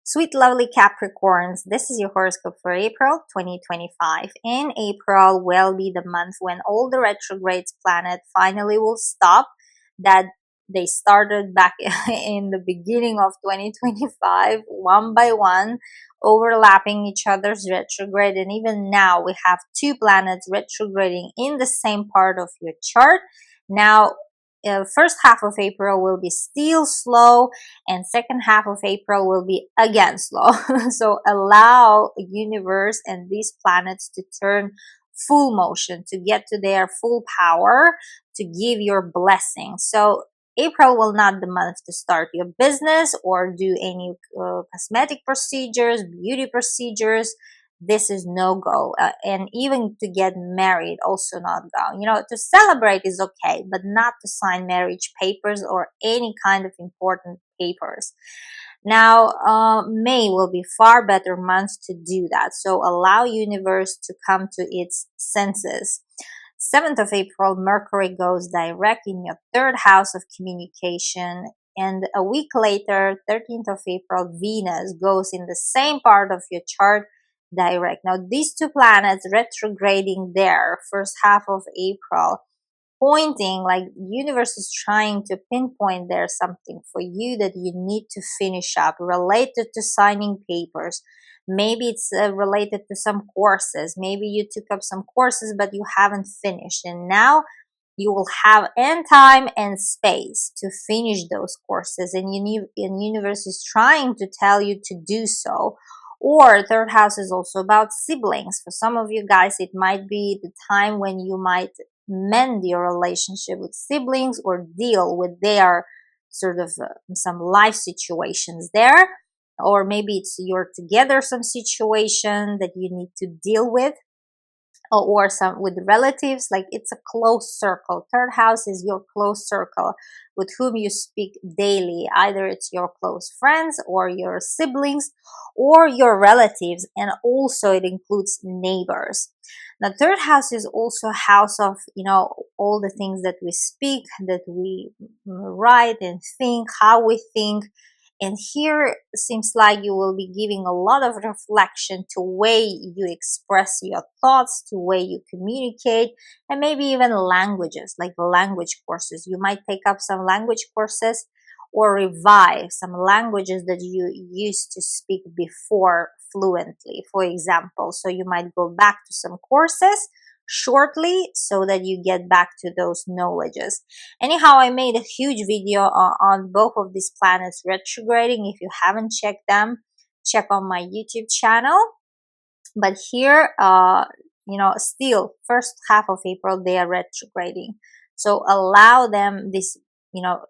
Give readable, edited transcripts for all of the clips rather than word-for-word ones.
Sweet, lovely Capricorns, this is your horoscope for April 2025. In April will be the month when all the retrograde planet finally will stop. That they started back in the beginning of 2025, one by one, overlapping each other's retrograde. And even now, we have two planets retrograding in the same part of your chart. Now, first half of April will be still slow, and second half of April will be again slow. So allow the universe and these planets to turn full motion, to get to their full power, to give your blessing. So April will not the month to start your business or do any cosmetic procedures, beauty procedures. This is no go, and even to get married also not go. To celebrate is okay, but not to sign marriage papers or any kind of important papers. Now, May will be far better month to do that, so allow universe to come to its senses. 7th of April, Mercury goes direct in your third house of communication, and a week later, 13th of April, Venus goes in the same part of your chart direct. Now, these two planets retrograding there first half of April, pointing like universe is trying to pinpoint there's something for you that you need to finish up related to signing papers. Maybe it's related to some courses. Maybe you took up some courses but you haven't finished, and now you will have time and space to finish those courses, and universe is trying to tell you to do so. Or third house is also about siblings. For some of you guys, it might be the time when you might mend your relationship with siblings or deal with their sort of some life situations there. Or maybe it's you're together some situation that you need to deal with, or some with relatives. Like it's a close circle. Third house is your close circle with whom you speak daily. Either it's your close friends or your siblings or your relatives, and also it includes neighbors. Now, third house is also a house of, all the things that we speak, that we write and think, how we think. And here seems like you will be giving a lot of reflection to way you express your thoughts, to way you communicate, and maybe even languages, like language courses. You might take up some language courses or revive some languages that you used to speak before fluently, for example. So you might go back to some courses shortly so that you get back to those knowledges. Anyhow, I made a huge video on both of these planets retrograding. If you haven't checked them, check on my YouTube channel. But here, still first half of April, they are retrograding. So allow them this,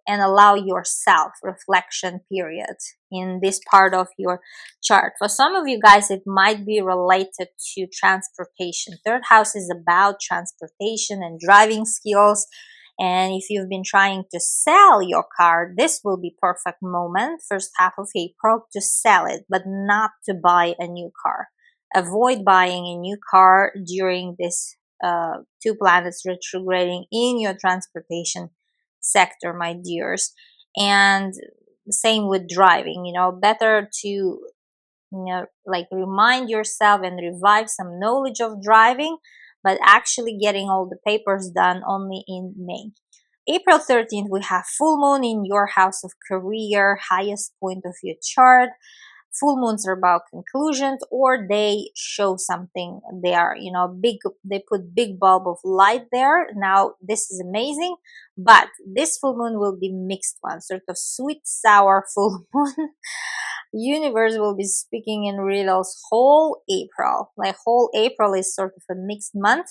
and allow yourself reflection period in this part of your chart. For some of you guys, it might be related to transportation. Third house is about transportation and driving skills. And if you've been trying to sell your car, this will be perfect moment, first half of April, to sell it, but not to buy a new car. Avoid buying a new car during this two planets retrograding in your transportation sector, my dears. And same with driving. Better to remind yourself and revive some knowledge of driving, but actually getting all the papers done only in May. April 13th, we have full moon in your house of career, highest point of your chart. Full moons are about conclusions, or they show something there, big, they put big bulb of light there. Now, this is amazing, but this full moon will be mixed one, sort of sweet, sour full moon. Universe will be speaking in riddles whole April. Like whole April is sort of a mixed month.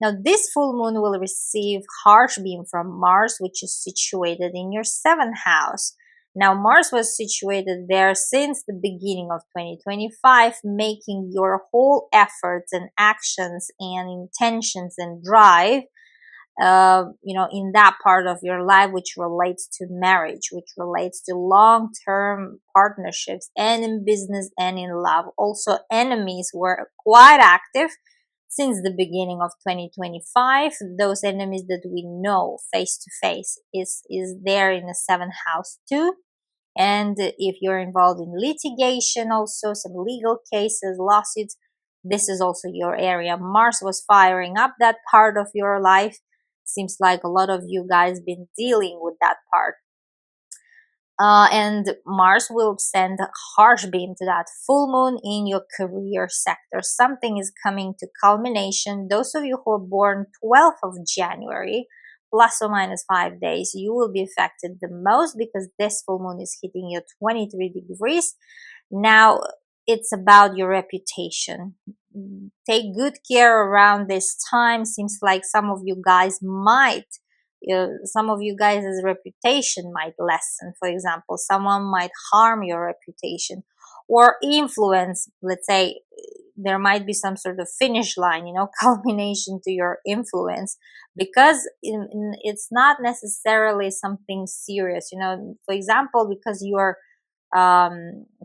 Now, this full moon will receive harsh beam from Mars, which is situated in your 7th house. Now, Mars was situated there since the beginning of 2025, making your whole efforts and actions and intentions and drive, in that part of your life, which relates to marriage, which relates to long-term partnerships, and in business and in love. Also, enemies were quite active since the beginning of 2025. Those enemies that we know face to face is there in the 7th house too. And if you're involved in litigation, also some legal cases, lawsuits, this is also your area. Mars was firing up that part of your life. Seems like a lot of you guys been dealing with that part. And Mars will send a harsh beam to that full moon in your career sector. Something is coming to culmination. Those of you who are born 12th of January, plus or minus 5 days, you will be affected the most because this full moon is hitting you 23 degrees. Now, it's about your reputation. Take good care around this time. Seems like some of you guys might some of you guys' reputation might lessen. For example, someone might harm your reputation or influence. Let's say there might be some sort of finish line, culmination to your influence, because it's not necessarily something serious. For example, because you are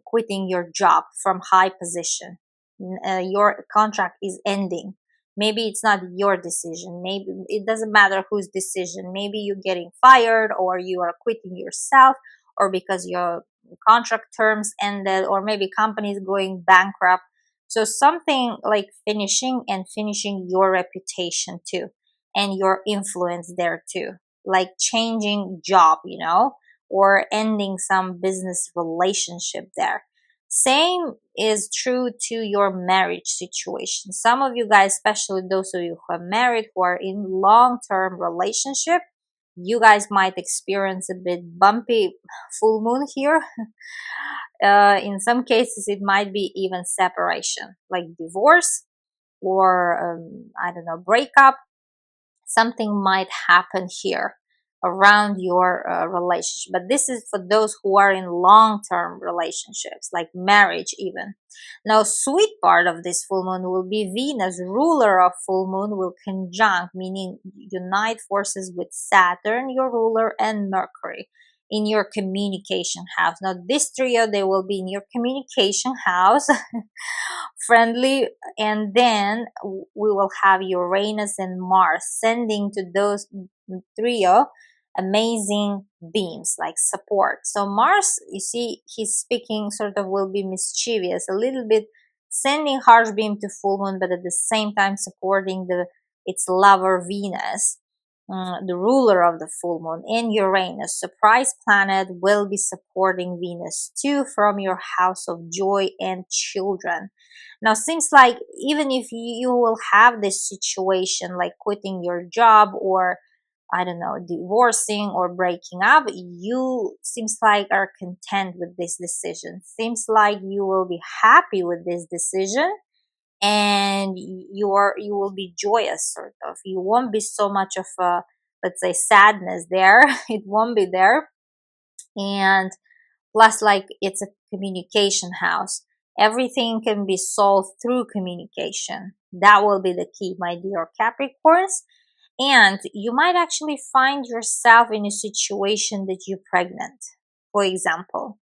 quitting your job from high position, your contract is ending. Maybe it's not your decision. Maybe it doesn't matter whose decision. Maybe you're getting fired, or you are quitting yourself, or because your contract terms ended, or maybe company is going bankrupt. So something like finishing your reputation too, and your influence there too, like changing job, or ending some business relationship there. Same is true to your marriage situation. Some of you guys, especially those of you who are married, who are in long-term relationship, you guys might experience a bit bumpy full moon here. In some cases, it might be even separation, like divorce, or I don't know, breakup. Something might happen here around your relationship, but this is for those who are in long-term relationships, like marriage even. Now, sweet part of this full moon will be Venus, ruler of full moon, will conjunct, meaning unite forces with Saturn, your ruler, and Mercury in your communication house. Now, this trio, they will be in your communication house. Friendly, and then we will have Uranus and Mars sending to those trio amazing beams, like support. So Mars, you see, he's speaking sort of, will be mischievous a little bit, sending harsh beam to full moon, but at the same time supporting its lover Venus, the ruler of the full moon. In Uranus, surprise planet, will be supporting Venus too, from your house of joy and children. Now, seems like even if you will have this situation like quitting your job, or I don't know, divorcing or breaking up, you seems like are content with this decision. Seems like you will be happy with this decision, and you will be joyous, sort of. You won't be so much of a, let's say, sadness there. It won't be there. And plus, like, it's a communication house. Everything can be solved through communication. That will be the key, my dear Capricorns. And you might actually find yourself in a situation that you're pregnant, for example.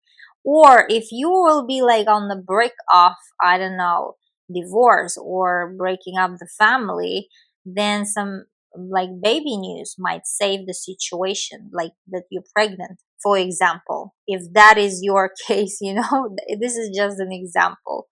Or if you will be like on the brink of, I don't know, divorce or breaking up the family, then some like baby news might save the situation, like that you're pregnant, for example. If that is your case, this is just an example.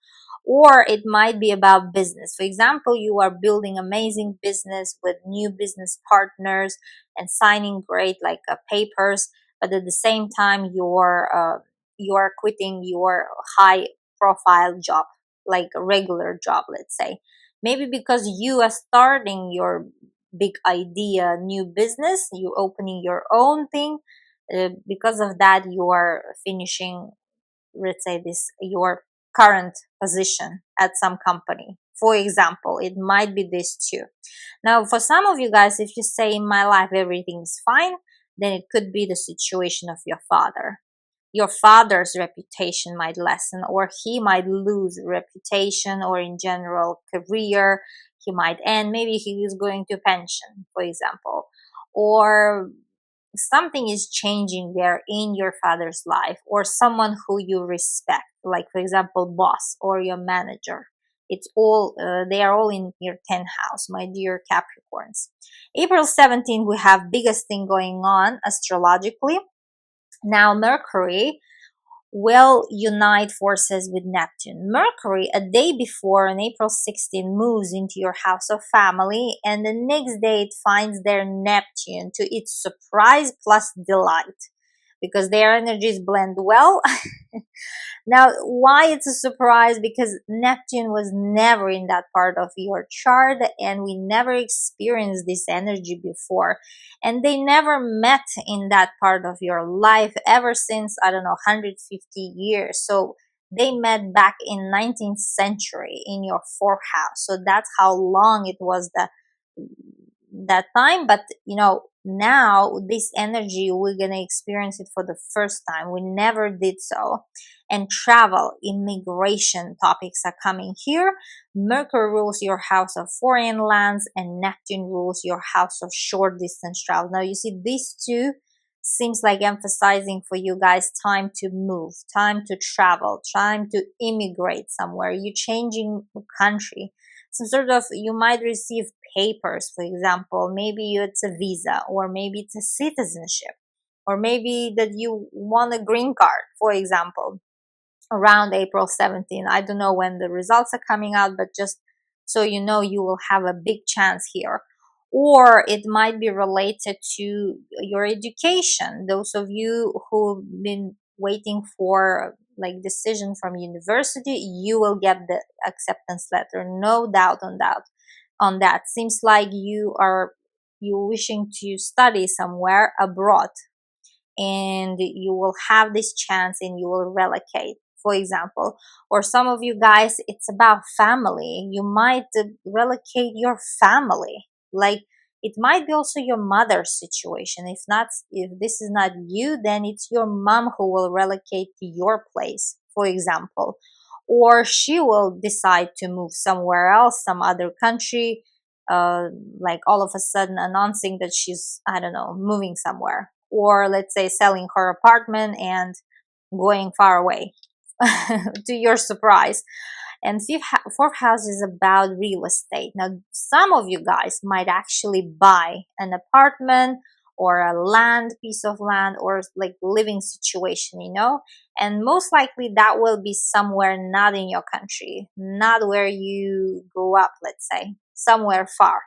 Or it might be about business. For example, you are building amazing business with new business partners and signing great like papers, but at the same time you are quitting your high profile job, like a regular job, let's say. Maybe because you are starting your big idea, new business, you opening your own thing. Because of that, you are finishing, let's say, this your current position at some company, for example. It might be this too. Now, for some of you guys, if you say in my life everything's fine, then it could be the situation of your father. Your father's reputation might lessen, or he might lose reputation, or in general career, he might end. Maybe he is going to pension, for example, or something is changing there in your father's life, or someone who you respect, like for example boss or your manager. It's all they are all in your 10th house, my dear Capricorns. April 17th, we have biggest thing going on astrologically. Now Mercury will unite forces with Neptune. Mercury, a day before on April 16, moves into your house of family, and the next day it finds their Neptune to its surprise plus delight because their energies blend well. Now, why it's a surprise? Because Neptune was never in that part of your chart and we never experienced this energy before. And they never met in that part of your life ever since, I don't know, 150 years. So they met back in 19th century in your fourth house. So that's how long it was that time. But now this energy, we're gonna experience it for the first time. We never did so. And travel, immigration topics are coming here. Mercury rules your house of foreign lands and Neptune rules your house of short distance travel. Now you see these two seems like emphasizing for you guys time to move, time to travel, time to immigrate somewhere. You're changing country. Some sort of, you might receive papers, for example. Maybe it's a visa, or maybe it's a citizenship, or maybe that you want a green card, for example, around April 17. I don't know when the results are coming out, but just so you know, you will have a big chance here. Or it might be related to your education. Those of you who've been waiting for like decision from university, you will get the acceptance letter, no doubt on that. Seems like you wishing to study somewhere abroad, and you will have this chance and you will relocate, for example. Or some of you guys, it's about family. You might relocate your family. Like, it might be also your mother's situation. If this is not you, then it's your mom who will relocate to your place, for example. Or she will decide to move somewhere else, some other country, uh, like all of a sudden announcing that she's, I don't know, moving somewhere. Or let's say selling her apartment and going far away to your surprise. And fourth house is about real estate. Now, some of you guys might actually buy an apartment or a piece of land, or like living situation, and most likely that will be somewhere not in your country, not where you grew up, let's say, somewhere far,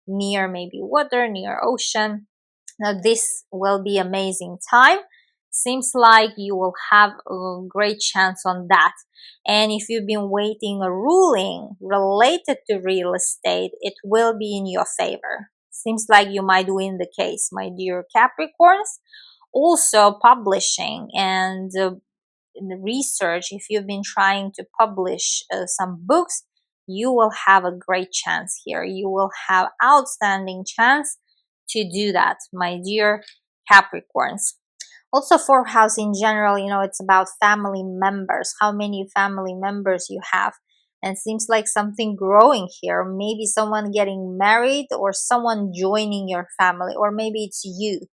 near maybe water, near ocean. Now, this will be amazing time. Seems like you will have a great chance on that. And if you've been waiting a ruling related to real estate, it will be in your favor. Seems like you might win the case, my dear Capricorns. Also, publishing and the research. If you've been trying to publish some books, you will have a great chance here. You will have outstanding chance to do that, my dear Capricorns. Also, fourth house in general, it's about family members, how many family members you have. And seems like something growing here. Maybe someone getting married, or someone joining your family, or maybe it's you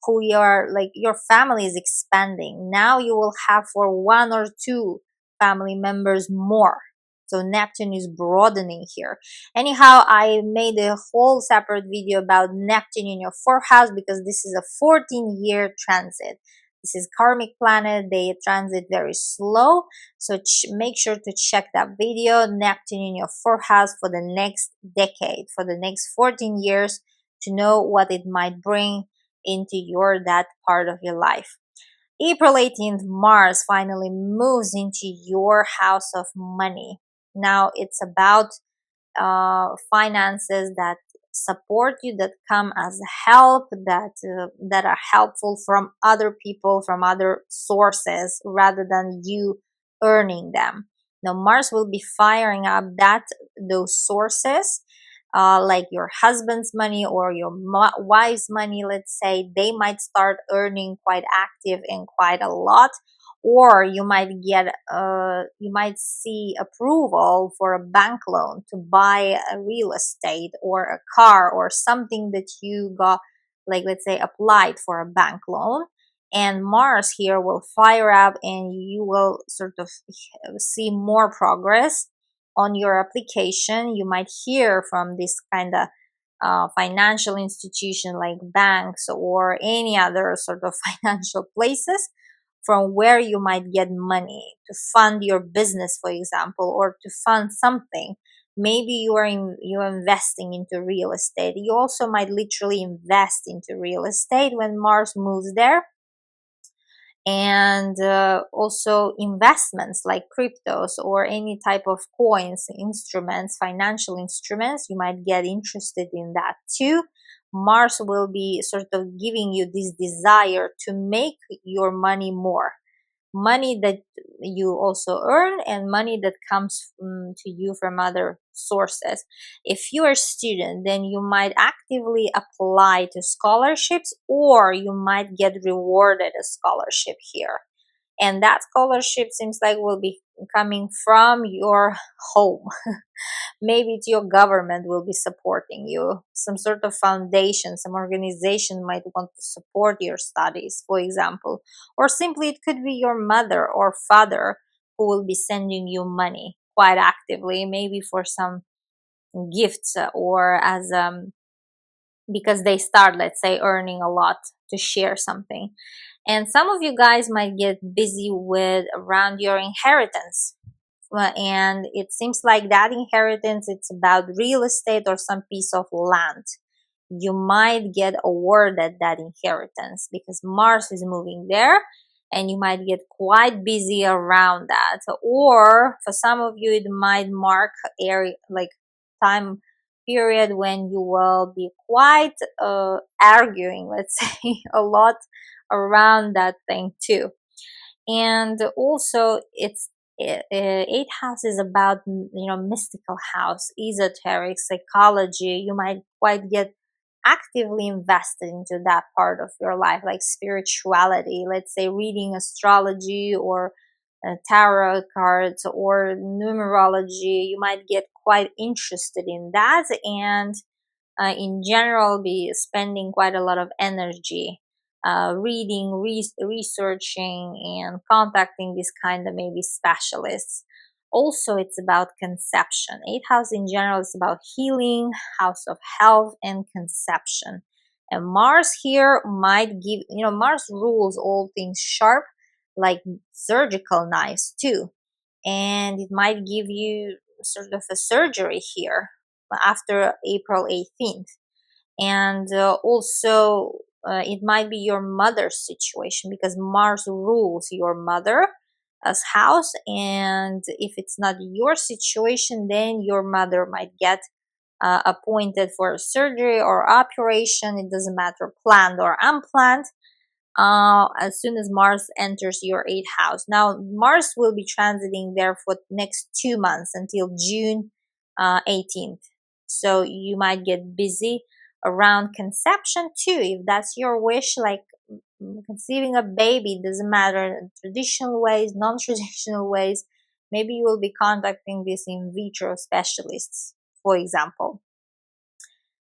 who you're like, your family is expanding. Now you will have for one or two family members more. So Neptune is broadening here. Anyhow, I made a whole separate video about Neptune in your fourth house because this is a 14-year transit. This is karmic planet. They transit very slow. So make sure to check that video, Neptune in your fourth house, for the next decade, for the next 14 years, to know what it might bring into that part of your life. April 18th, Mars finally moves into your house of money. Now it's about finances that support you, that come as help, that are helpful from other people, from other sources, rather than you earning them. Now Mars will be firing up those sources, like your husband's money or your wife's money, let's say. They might start earning quite active and quite a lot. Or you might see approval for a bank loan to buy a real estate or a car or something that you got, like let's say applied for a bank loan. And Mars here will fire up and you will sort of see more progress on your application. You might hear from this kind of financial institution like banks or any other sort of financial places from where you might get money to fund your business, for example, or to fund something. Maybe you're investing into real estate. You also might literally invest into real estate when Mars moves there. And also investments like cryptos or any type of coins, instruments, financial instruments, you might get interested in that too. Mars will be sort of giving you this desire to make your money more, money that you also earn and money that comes to you from other sources. If you're a student, then you might actively apply to scholarships, or you might get rewarded a scholarship here. And that scholarship seems like will be coming from your home. Maybe it's your government will be supporting you. Some sort of foundation, some organization might want to support your studies, for example. Or simply it could be your mother or father who will be sending you money quite actively, maybe for some gifts or as because they start, let's say, earning a lot to share something. And some of you guys might get busy with around your inheritance. And it seems like that inheritance, it's about real estate or some piece of land. You might get awarded that inheritance because Mars is moving there, and you might get quite busy around that. Or for some of you, it might mark area like time period when you will be quite arguing, let's say, a lot around that thing too. And also it's eighth house is about mystical house, esoteric, psychology. You might quite get actively invested into that part of your life, like spirituality, let's say reading astrology or tarot cards or numerology. You might get quite interested in that, and in general be spending quite a lot of energy reading, researching, and contacting these kind of maybe specialists. Also, it's about conception. Eighth house in general is about healing, house of health and conception. And Mars here might give, Mars rules all things sharp, like surgical knives too. And it might give you sort of a surgery here after April 18th. And also it might be your mother's situation because Mars rules your mother as house, and if it's not your situation, then your mother might get appointed for a surgery or operation. It doesn't matter, planned or unplanned, as soon as Mars enters your 8th house. Now, Mars will be transiting there for next 2 months until June 18th. So you might get busy around conception too, if that's your wish, like conceiving a baby. Doesn't matter, traditional ways, non-traditional ways. Maybe you will be contacting these in vitro specialists, for example.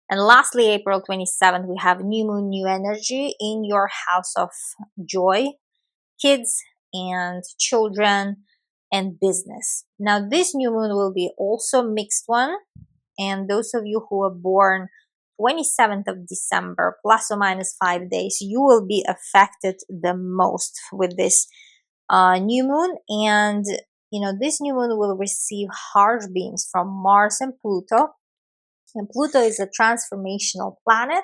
And lastly, April 27th, we have new moon, new energy in your house of joy, kids and children and business. Now, this new moon will be also mixed one. And those of you who are born 27th of December, plus or minus 5 days, you will be affected the most with this new moon. And, this new moon will receive harsh beams from Mars and Pluto. And Pluto is a transformational planet,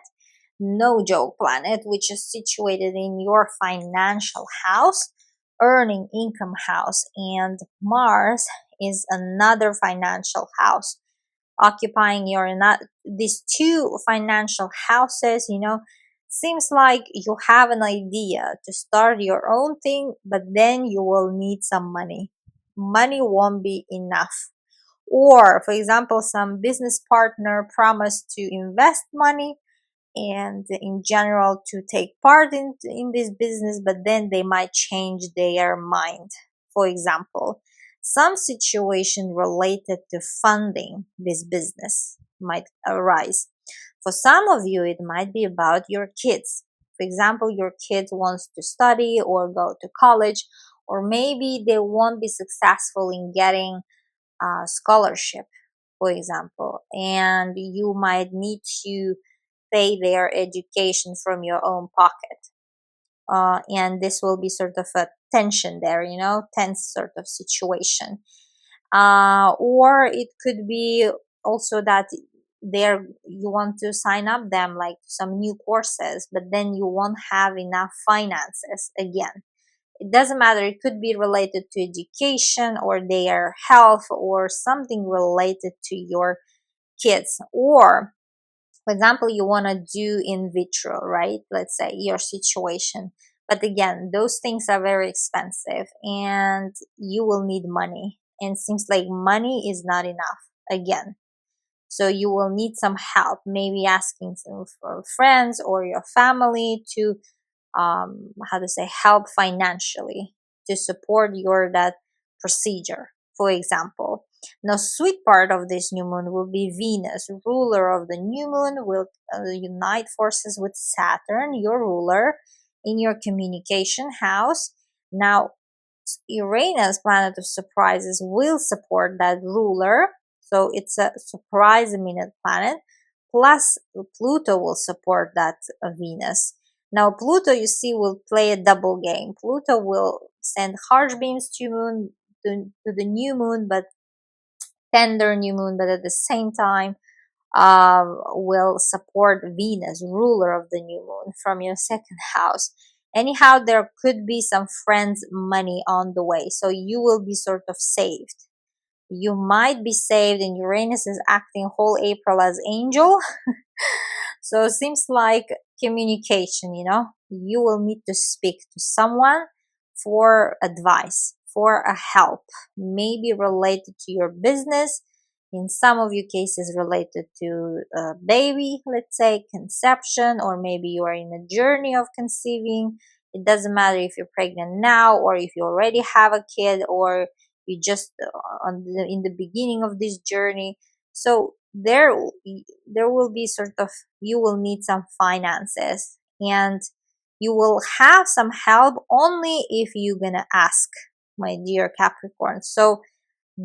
no joke planet, which is situated in your financial house, earning income house. And Mars is another financial house, occupying these two financial houses. Seems like you have an idea to start your own thing, but then you will need some money. Money won't be enough. Or, for example, some business partner promised to invest money and in general to take part in this business, but then they might change their mind. For example, some situation related to funding this business might arise. For some of you, it might be about your kids. For example, your kids wants to study or go to college, or maybe they won't be successful in getting scholarship, for example, and you might need to pay their education from your own pocket. and this will be sort of a tension there, tense sort of situation. Or it could be also that you want to sign up them like some new courses, but then you won't have enough finances again. It doesn't matter, it could be related to education or their health or something related to your kids. Or for example, you want to do in vitro, right? Let's say your situation. But again, those things are very expensive and you will need money. And it seems like money is not enough again. So you will need some help, maybe asking some for friends or your family to, how to say, help financially to support your that procedure, for example. Now, sweet part of this new moon will be Venus, ruler of the new moon, will unite forces with Saturn, your ruler, in your communication house. Now, Uranus, planet of surprises, will support that ruler. So it's a surprise minute planet. Plus, Pluto will support that Venus. Now, Pluto, you see, will play a double game. Pluto will send harsh beams to the new moon, but tender new moon, but at the same time, will support Venus, ruler of the new moon, from your second house. Anyhow, there could be some friends' money on the way, so you will be sort of saved. You might be saved, and Uranus is acting whole April as angel. So it seems like communication, you will need to speak to someone for advice, for a help, maybe related to your business. In some of your cases, related to a baby, let's say conception, or maybe you are in a journey of conceiving. It doesn't matter if you're pregnant now or if you already have a kid or you just in the beginning of this journey. So there will be sort of, you will need some finances, and you will have some help only if you're gonna ask, my dear Capricorn. So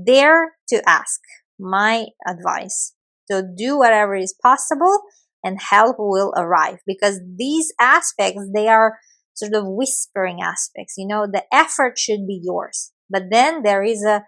dare to ask, my advice. So do whatever is possible and help will arrive, because these aspects, they are sort of whispering aspects. The effort should be yours, but then there is a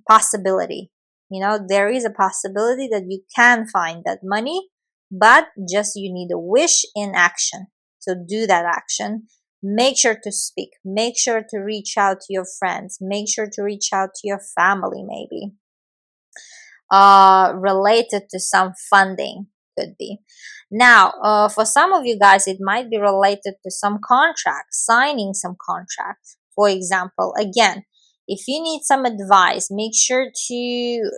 possibility. There is a possibility that you can find that money, but just you need a wish in action. So do that action. Make sure to speak. Make sure to reach out to your friends. Make sure to reach out to your family, maybe. Related to some funding, could be. Now, for some of you guys, it might be related to some contract, signing some contract. For example, again, if you need some advice, make sure to,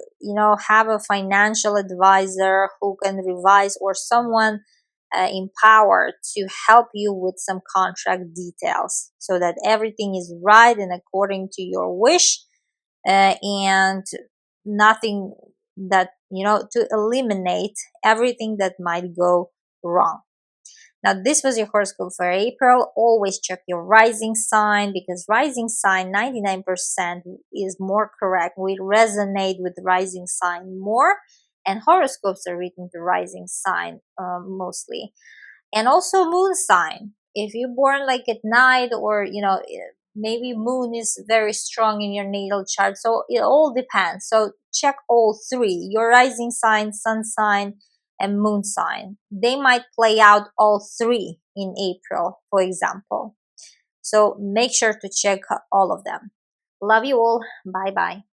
have a financial advisor who can revise, or someone empowered to help you with some contract details, so that everything is right and according to your wish, and nothing that, to eliminate everything that might go wrong. Now, this was your horoscope for April. Always check your rising sign, because rising sign 99% is more correct. We resonate with rising sign more, and horoscopes are written to rising sign mostly. And also moon sign. If you're born like at night, or maybe moon is very strong in your natal chart, so it all depends. So check all three: your rising sign, sun sign, and moon sign. They might play out all three in April, for example. So make sure to check all of them. Love you all. Bye bye.